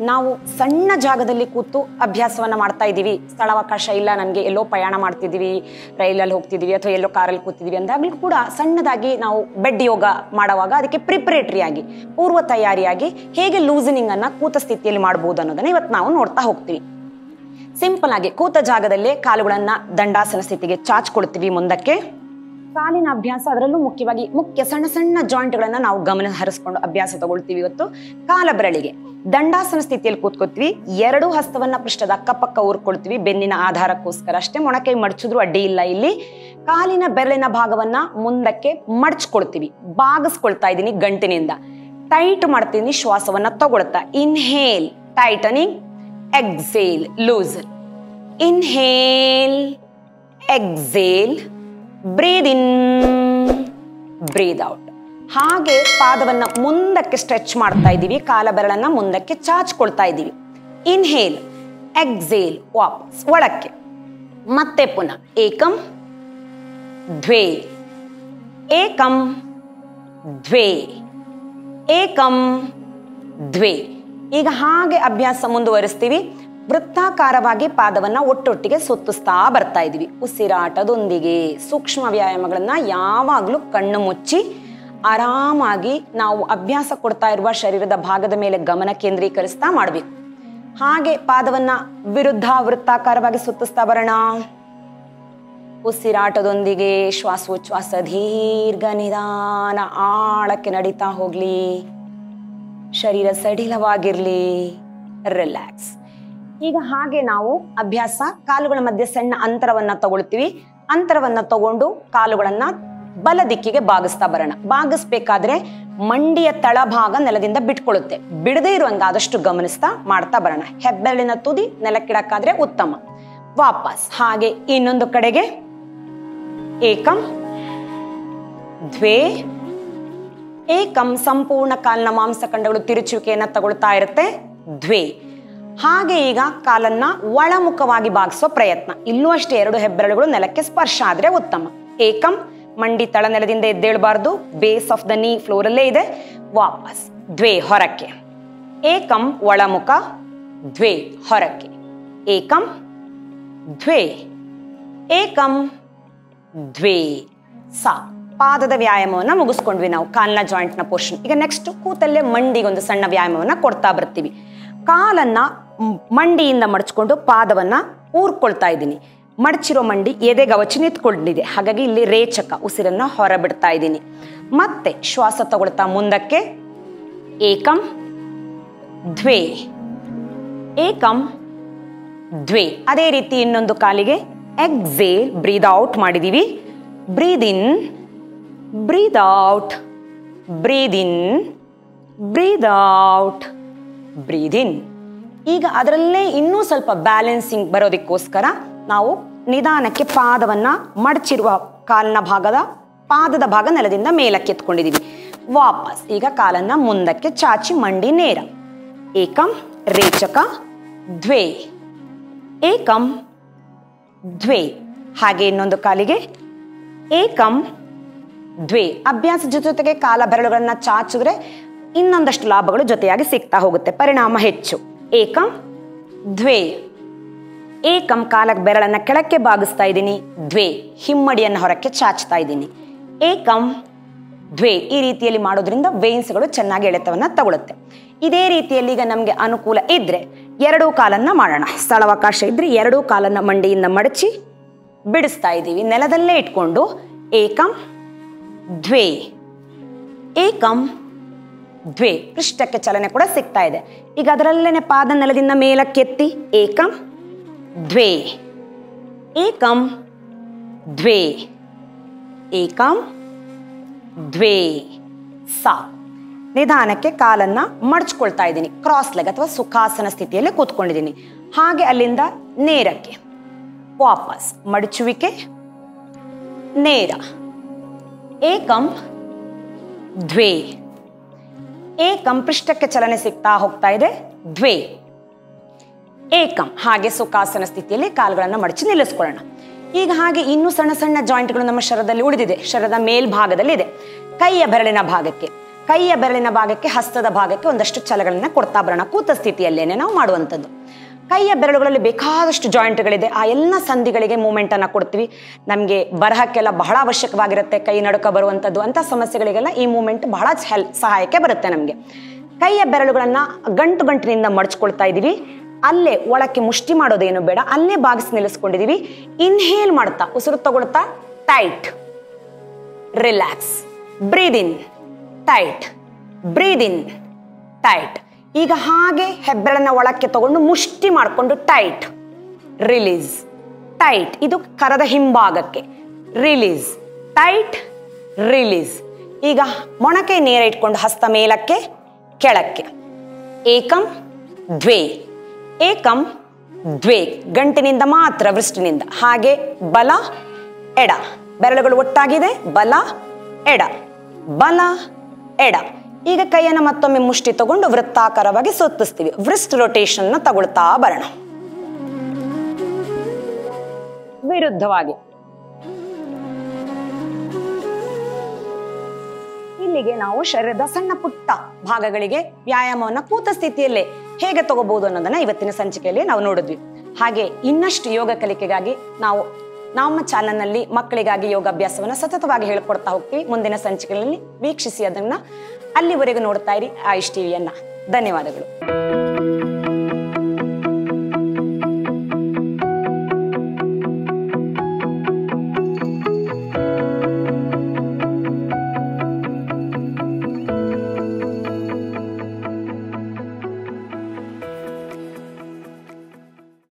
ನಾವು ಸಣ್ಣ ಜಾಗದಲ್ಲಿ ಕೂತು ಅಭ್ಯಾಸವನ್ನ ಮಾಡ್ತಾ ಇದ್ದೀವಿ, ಸ್ಥಳಾವಕಾಶ ಇಲ್ಲ, ನನಗೆ ಎಲ್ಲೋ ಪ್ರಯಾಣ ಮಾಡ್ತಿದ್ದೀವಿ, ರೈಲಲ್ಲಿ ಹೋಗ್ತಿದ್ದೀವಿ ಅಥವಾ ಎಲ್ಲೋ ಕಾರಲ್ಲಿ ಕೂತಿದ್ದೀವಿ ಅಂದಾಗಲೂ ಕೂಡ ಸಣ್ಣದಾಗಿ ನಾವು ಬೆಡ್ ಯೋಗ ಮಾಡುವಾಗ ಅದಕ್ಕೆ ಪ್ರಿಪರೇಟರಿ ಆಗಿ ಪೂರ್ವ ತಯಾರಿಯಾಗಿ ಹೇಗೆ ಲೂಸನಿಂಗ್ ಅನ್ನ ಕೂತ ಸ್ಥಿತಿಯಲ್ಲಿ ಮಾಡಬಹುದು ಅನ್ನೋದನ್ನ ಇವತ್ತು ನಾವು ನೋಡ್ತಾ ಹೋಗ್ತೀವಿ. ಸಿಂಪಲ್ ಆಗಿ ಕೂತ ಜಾಗದಲ್ಲೇ ಕಾಲುಗಳನ್ನ ದಂಡಾಸನ ಸ್ಥಿತಿಗೆ ಚಾಚ್ಕೊಳ್ತೀವಿ. ಮುಂದಕ್ಕೆ ಕಾಲಿನ ಅಭ್ಯಾಸ, ಅದರಲ್ಲೂ ಮುಖ್ಯವಾಗಿ ಸಣ್ಣ ಸಣ್ಣ ಜಾಯಿಂಟ್ಗಳನ್ನ ನಾವು ಗಮನ ಹರಿಸ್ಕೊಂಡು ಅಭ್ಯಾಸ ತಗೊಳ್ತೀವಿ. ಇವತ್ತು ಕಾಲ ಬೆರಳಿಗೆ ದಂಡಾಸನ ಸ್ಥಿತಿಯಲ್ಲಿ ಕೂತ್ಕೋತೀವಿ. ಎರಡು ಹಸ್ತವನ್ನ ಪೃಷ್ಠದ ಅಕ್ಕಪಕ್ಕ ಊರ್ಕೊಳ್ತೀವಿ, ಬೆನ್ನಿನ ಆಧಾರಕ್ಕೋಸ್ಕರ ಅಷ್ಟೇ. ಮೊಣಕೈ ಮಡಚಿದ್ರು ಅಡ್ಡಿ ಇಲ್ಲ. ಇಲ್ಲಿ ಕಾಲಿನ ಬೆರಳಿನ ಭಾಗವನ್ನ ಮುಂದಕ್ಕೆ ಮಡಚ್ಕೊಳ್ತೀವಿ, ಬಾಗಿಸ್ಕೊಳ್ತಾ ಇದ್ದೀನಿ ಗಂಟಿನಿಂದ, ಟೈಟ್ ಮಾಡ್ತೀನಿ, ಶ್ವಾಸವನ್ನ ತಗೊಳ್ತಾ. Inhale tightening, exhale loosen, inhale exhale, breathe in breathe out. ಹಾಗೆ ಪಾದವನ್ನ ಮುಂದಕ್ಕೆ ಸ್ಟ್ರೆಚ್ ಮಾಡ್ತಾ ಇದ್ದೀವಿ, ಕಾಲ ಬೆರಳನ್ನ ಮುಂದಕ್ಕೆ ಚಾಚ್ಕೊಳ್ತಾ ಇದ್ದೀವಿ. ಇನ್ಹೇಲ್ ಎಕ್ಸೇಲ್, ವಾಪಸ್ ಒಳಕ್ಕೆ. ಮತ್ತೆ ಪುನಃ ಏಕಂ ದ್ವೇ, ಏಕಂ ದ್ವೇ, ಏಕಂ ದ್ವೇ. ಈಗ ಹಾಗೆ ಅಭ್ಯಾಸ ಮುಂದುವರಿಸ್ತೀವಿ. ವೃತ್ತಾಕಾರವಾಗಿ ಪಾದವನ್ನ ಒಟ್ಟೊಟ್ಟಿಗೆ ಸುತ್ತಿಸ್ತಾ ಬರ್ತಾ ಇದೀವಿ. ಉಸಿರಾಟದೊಂದಿಗೆ ಸೂಕ್ಷ್ಮ ವ್ಯಾಯಾಮಗಳನ್ನ ಯಾವಾಗ್ಲೂ ಕಣ್ಣು ಮುಚ್ಚಿ ಆರಾಮಾಗಿ ನಾವು ಅಭ್ಯಾಸ ಕೊಡ್ತಾ ಇರುವ ಶರೀರದ ಭಾಗದ ಮೇಲೆ ಗಮನ ಕೇಂದ್ರೀಕರಿಸ್ತಾ ಮಾಡ್ಬೇಕು. ಹಾಗೆ ಪಾದವನ್ನ ವಿರುದ್ಧ ವೃತ್ತಾಕಾರವಾಗಿ ಸುತ್ತಿಸ್ತಾ ಬರೋಣ. ಉಸಿರಾಟದೊಂದಿಗೆ ಶ್ವಾಸೋಚ್ಛ್ವಾಸ ದೀರ್ಘ ನಿಧಾನ ಆಳಕ್ಕೆ ನಡೀತಾ ಹೋಗ್ಲಿ. ಶರೀರ ಸಡಿಲವಾಗಿರ್ಲಿ, ರಿಲ್ಯಾಕ್ಸ್. ಈಗ ಹಾಗೆ ನಾವು ಅಭ್ಯಾಸ ಕಾಲುಗಳ ಮಧ್ಯೆ ಸಣ್ಣ ಅಂತರವನ್ನ ತಗೊಳ್ತೀವಿ. ಅಂತರವನ್ನ ತಗೊಂಡು ಕಾಲುಗಳನ್ನ ಬಲ ದಿಕ್ಕಿಗೆ ಬಾಗಿಸ್ತಾ ಬರೋಣ. ಬಾಗಿಸ್ಬೇಕಾದ್ರೆ ಮಂಡಿಯ ತಳಭಾಗ ನೆಲದಿಂದ ಬಿಟ್ಕೊಳ್ಳುತ್ತೆ, ಬಿಡದೇ ಇರುವಂಗ ಆದಷ್ಟು ಗಮನಿಸ್ತಾ ಮಾಡ್ತಾ ಬರೋಣ. ಹೆಬ್ಬೆರಳಿನ ತುದಿ ನೆಲಕ್ಕಿಡಕ್ಕಾದ್ರೆ ಉತ್ತಮ. ವಾಪಸ್ ಹಾಗೆ ಇನ್ನೊಂದು ಕಡೆಗೆ. ಏಕಂ ದ್ವೇ, ಏಕಂ ಸಂಪೂರ್ಣ ಕಾಲಿನ ಮಾಂಸಖಂಡಗಳು ತಿರುಚುವಿಕೆಯನ್ನ ತಗೊಳ್ತಾ ಇರುತ್ತೆ. ದ್ವೇ. ಹಾಗೆ ಈಗ ಕಾಲನ್ನ ಒಳಮುಖವಾಗಿ ಬಾಗಿಸೋ ಪ್ರಯತ್ನ. ಇಲ್ಲೂ ಅಷ್ಟೇ, ಎರಡು ಹೆಬ್ಬೆರಳುಗಳು ನೆಲಕ್ಕೆ ಸ್ಪರ್ಶ ಆದ್ರೆ ಉತ್ತಮ. ಏಕಂ, ಮಂಡಿ ತಳ ನೆಲದಿಂದ ಎದ್ದೇಳಬಾರ್ದು, base of the knee floor ಅಲ್ಲೇ ಇದೆ. ವಾಪಸ್ ದ್ವೇ, ಹೊರಕ್ಕೆ. ಏಕಂ ಒಳಮುಖ, ದ್ವೇ ಹೊರಕ್ಕೆ. ಏಕಂ ದ್ವೇ, ಏಕಂ ದ್ವೇ. ಸಾ ಪಾದದ ವ್ಯಾಯಾಮವನ್ನ ಮುಗಿಸ್ಕೊಂಡ್ವಿ ನಾವು, ಕಾಲಿನ ಜಾಯಿಂಟ್ನ ಪೋರ್ಷನ್. ಈಗ ನೆಕ್ಸ್ಟ್ ಕೂತಲ್ಲೇ ಮಂಡಿಗೊಂದು ಸಣ್ಣ ವ್ಯಾಯಾಮವನ್ನ ಕೊಡ್ತಾ ಬರ್ತೀವಿ. ಕಾಲನ್ನ ಮಂಡಿಯಿಂದ ಮಡಚ್ಕೊಂಡು ಪಾದವನ್ನ ಊರ್ಕೊಳ್ತಾ ಇದ್ದೀನಿ. ಮಡಚಿರೋ ಮಂಡಿ ಎದೆಗವಚಿ ನಿಂತ್ಕೊಂಡಿದೆ, ಹಾಗಾಗಿ ಇಲ್ಲಿ ರೇಚಕ, ಉಸಿರನ್ನ ಹೊರ ಬಿಡ್ತಾ ಇದ್ದೀನಿ. ಮತ್ತೆ ಶ್ವಾಸ ತಗೊಳ್ತಾ ಮುಂದಕ್ಕೆ. ಏಕಂ ದ್ವೇ, ಏಕಂ ದ್ವೇ. ಅದೇ ರೀತಿ ಇನ್ನೊಂದು ಕಾಲಿಗೆ ಎಕ್ಸೇಲ್, ಬ್ರೀದ್ ಔಟ್ ಮಾಡಿದೀವಿ. ಬ್ರೀದ್ in, breathe out, breathe in, breathe out, ಬ್ರೀದ್ ಇನ್. ಈಗ ಅದರಲ್ಲೇ ಇನ್ನೂ ಸ್ವಲ್ಪ ಬ್ಯಾಲೆನ್ಸಿಂಗ್ ಬರೋದಕ್ಕೋಸ್ಕರ ನಾವು ನಿಧಾನಕ್ಕೆ ಪಾದವನ್ನ ಮಡಚಿರುವ ಕಾಲಿನ ಪಾದದ ಭಾಗ ನೆಲದಿಂದ ಮೇಲಕ್ಕೆ ಎತ್ಕೊಂಡಿದೀವಿ. ವಾಪಸ್ ಈಗ ಕಾಲನ್ನ ಮುಂದಕ್ಕೆ ಚಾಚಿ ಮಂಡಿ ನೇರ. ಏಕಂ ರೇಚಕ, ದ್ವೇ, ಏಕಂ ದ್ವೇ. ಹಾಗೆ ಇನ್ನೊಂದು ಕಾಲಿಗೆ ಏಕಂ ದ್ವೇ. ಅಭ್ಯಾಸ ಜೊತೆಗೆ ಕಾಲ ಬೆರಳುಗಳನ್ನ ಚಾಚಿದ್ರೆ ಇನ್ನೊಂದಷ್ಟು ಲಾಭಗಳು ಜೊತೆಯಾಗಿ ಸಿಗ್ತಾ ಹೋಗುತ್ತೆ, ಪರಿಣಾಮ ಹೆಚ್ಚು. ಏಕಂ ದ್ವೇ, ಏಕಂ ಕಾಲ ಬೆರಳನ್ನ ಕೆಳಕ್ಕೆ ಬಾಗಿಸ್ತಾ ಇದ್ದೀನಿ. ದ್ವೇ, ಹಿಮ್ಮಡಿಯನ್ನು ಹೊರಕ್ಕೆ ಚಾಚ್ತಾ ಇದ್ದೀನಿ. ಏಕಂ ದ್ವೇ. ಈ ರೀತಿಯಲ್ಲಿ ಮಾಡೋದ್ರಿಂದ ವೇನ್ಸ್ಗಳು ಚೆನ್ನಾಗಿ ಎಳೆತವನ್ನ ತಗೊಳುತ್ತೆ. ಇದೇ ರೀತಿಯಲ್ಲಿ ಈಗ ನಮ್ಗೆ ಅನುಕೂಲ ಇದ್ರೆ ಎರಡೂ ಕಾಲನ್ನ ಮಾಡೋಣ. ಸ್ಥಳಾವಕಾಶ ಇದ್ರೆ ಎರಡೂ ಕಾಲನ್ನ ಮಂಡಿಯಿಂದ ಮಡಚಿ ಬಿಡಿಸ್ತಾ ಇದ್ದೀವಿ, ನೆಲದಲ್ಲೇ ಇಟ್ಕೊಂಡು. ಏಕಂ ದ್ವೇ, ಏಕಂ ದ್ವೇ. ಪೃಷ್ಠಕ್ಕೆ ಚಲನೆ ಕೂಡ ಸಿಗ್ತಾ ಇದೆ. ಈಗ ಅದರಲ್ಲೇನೆ ಪಾದ ನೆಲದಿಂದ ಮೇಲಕ್ಕೆತ್ತಿ. ಏಕಂ ದ್ವೇ, ಏಕಂ ದ್ವೇ, ಏಕಂ ದ್ವೇ. ಸಾ ನಿಧಾನಕ್ಕೆ ಕಾಲನ್ನ ಮಡಚ್ಕೊಳ್ತಾ ಇದ್ದೀನಿ, ಕ್ರಾಸ್ ಲೆಗ್ ಅಥವಾ ಸುಖಾಸನ ಸ್ಥಿತಿಯಲ್ಲಿ ಕೂತ್ಕೊಂಡಿದ್ದೀನಿ. ಹಾಗೆ ಅಲ್ಲಿಂದ ನೇರಕ್ಕೆ ವಾಪಸ್ ಮಡಚುವಿಕೆ, ನೇರ. ಏಕಂ ದ್ವೇ, ಏಕಂ ಪೃಷ್ಠಕ್ಕೆ ಚಲನೆ ಸಿಗ್ತಾ ಹೋಗ್ತಾ ಇದೆ. ದ್ವೇ, ಏಕಂ. ಹಾಗೆ ಸುಖಾಸನ ಸ್ಥಿತಿಯಲ್ಲಿ ಕಾಲುಗಳನ್ನು ಮಡಚಿ ನಿಲ್ಲಿಸ್ಕೊಳ್ಳೋಣ. ಈಗ ಹಾಗೆ ಇನ್ನೂ ಸಣ್ಣ ಸಣ್ಣ ಜಾಯಿಂಟ್ಗಳು ನಮ್ಮ ಶರೀರದಲ್ಲಿ ಉಳಿದಿದೆ, ಶರೀರದ ಮೇಲ್ಭಾಗದಲ್ಲಿ ಇದೆ. ಕೈಯ ಬೆರಳಿನ ಭಾಗಕ್ಕೆ ಕೈಯ ಬೆರಳಿನ ಭಾಗಕ್ಕೆ ಹಸ್ತದ ಭಾಗಕ್ಕೆ ಒಂದಷ್ಟು ಛಲಗಳನ್ನ ಕೊಡ್ತಾ ಬರೋಣ. ಕೂತ ಸ್ಥಿತಿಯಲ್ಲೇನೆ ನಾವು ಮಾಡುವಂಥದ್ದು. ಕೈಯ ಬೆರಳುಗಳಲ್ಲಿ ಬೇಕಾದಷ್ಟು ಜಾಯಿಂಟ್ಗಳಿದೆ. ಆ ಎಲ್ಲ ಸಂಧಿಗಳಿಗೆ ಮೂಮೆಂಟ್ ಅನ್ನ ಕೊಡ್ತೀವಿ. ನಮಗೆ ಬರಹಕ್ಕೆಲ್ಲ ಬಹಳ ಅವಶ್ಯಕವಾಗಿರುತ್ತೆ, ಕೈ ನಡುಕ ಬರುವಂಥದ್ದು ಅಂತ ಸಮಸ್ಯೆಗಳಿಗೆಲ್ಲ ಈ ಮೂಮೆಂಟ್ ಬಹಳ ಸಹಾಯಕ್ಕೆ ಬರುತ್ತೆ ನಮಗೆ. ಕೈಯ ಬೆರಳುಗಳನ್ನ ಗಂಟಿನಿಂದ ಮಡಚ್ಕೊಳ್ತಾ ಇದ್ದೀವಿ. ಅಲ್ಲೇ ಒಳಕ್ಕೆ ಮುಷ್ಟಿ ಮಾಡೋದೇನು ಬೇಡ, ಅಲ್ಲೇ ಬಾಗಿಸಿ ನಿಲ್ಲಿಸ್ಕೊಂಡಿದೀವಿ. ಇನ್ಹೇಲ್ ಮಾಡ್ತಾ ಉಸಿರು ತಗೊಳ್ತಾ ಟೈಟ್, ರಿಲ್ಯಾಕ್ಸ್, ಬ್ರೀದ್ ಇನ್, ಟೈಟ್, ಬ್ರೀದ್ ಇನ್, ಟೈಟ್. ಈಗ ಹಾಗೆ ಹೆಬ್ಬೆರಳನ್ನ ಒಳಕ್ಕೆ ತಗೊಂಡು ಮುಷ್ಟಿ ಮಾಡಿಕೊಂಡು ಟೈಟ್, ರಿಲೀಸ್, ಟೈಟ್. ಇದು ಕರದ ಹಿಂಭಾಗಕ್ಕೆ, ರಿಲೀಸ್, ಟೈಟ್, ರಿಲೀಸ್. ಈಗ ಮೊಣಕೈ ನೇರ ಇಟ್ಕೊಂಡು ಹಸ್ತ ಮೇಲಕ್ಕೆ ಕೆಳಕ್ಕೆ, ಏಕಂ ದ್ವೇ, ಏಕಂ ದ್ವೇ. ಗಂಟಿನಿಂದ ಮಾತ್ರ, ವೃಷ್ಟಿನಿಂದ. ಹಾಗೆ ಬಲ ಎಡ, ಬೆರಳುಗಳು ಒಟ್ಟಾಗಿದೆ, ಬಲ ಎಡ, ಬಲ ಎಡ. ಈಗ ಕೈಯನ್ನು ಮತ್ತೊಮ್ಮೆ ಮುಷ್ಟಿ ತಗೊಂಡು ವೃತ್ತಾಕಾರವಾಗಿ ಸುತ್ತಿಸ್ತೀವಿ. ವ್ರಿಸ್ಟ್ ರೊಟೇಷನ್ ತಗೊಳ್ತಾ ಬರೋಣ. ವಿರುದ್ಧವಾಗಿ. ಇಲ್ಲಿಗೆ ನಾವು ಶರೀರದ ಸಣ್ಣ ಪುಟ್ಟ ಭಾಗಗಳಿಗೆ ವ್ಯಾಯಾಮವನ್ನು ಕೂತ ಸ್ಥಿತಿಯಲ್ಲೇ ಹೇಗೆ ತಗೋಬಹುದು ಅನ್ನೋದನ್ನ ಇವತ್ತಿನ ಸಂಚಿಕೆಯಲ್ಲಿ ನಾವು ನೋಡಿದ್ವಿ. ಹಾಗೆ ಇನ್ನಷ್ಟು ಯೋಗ ಕಲಿಕೆಗಾಗಿ ನಾವು ನಮ್ಮ ಚಾನಲ್ನಲ್ಲಿ ಮಕ್ಕಳಿಗಾಗಿ ಯೋಗಾಭ್ಯಾಸವನ್ನು ಸತತವಾಗಿ ಹೇಳ್ಕೊಡ್ತಾ ಹೋಗ್ತೀವಿ. ಮುಂದಿನ ಸಂಚಿಕೆಗಳಲ್ಲಿ ವೀಕ್ಷಿಸಿ ಅದನ್ನ. ಅಲ್ಲಿವರೆಗೂ ನೋಡ್ತಾ ಇರಿ ಆಯುಷ್ ಟಿವಿಯನ್ನ. ಧನ್ಯವಾದಗಳು.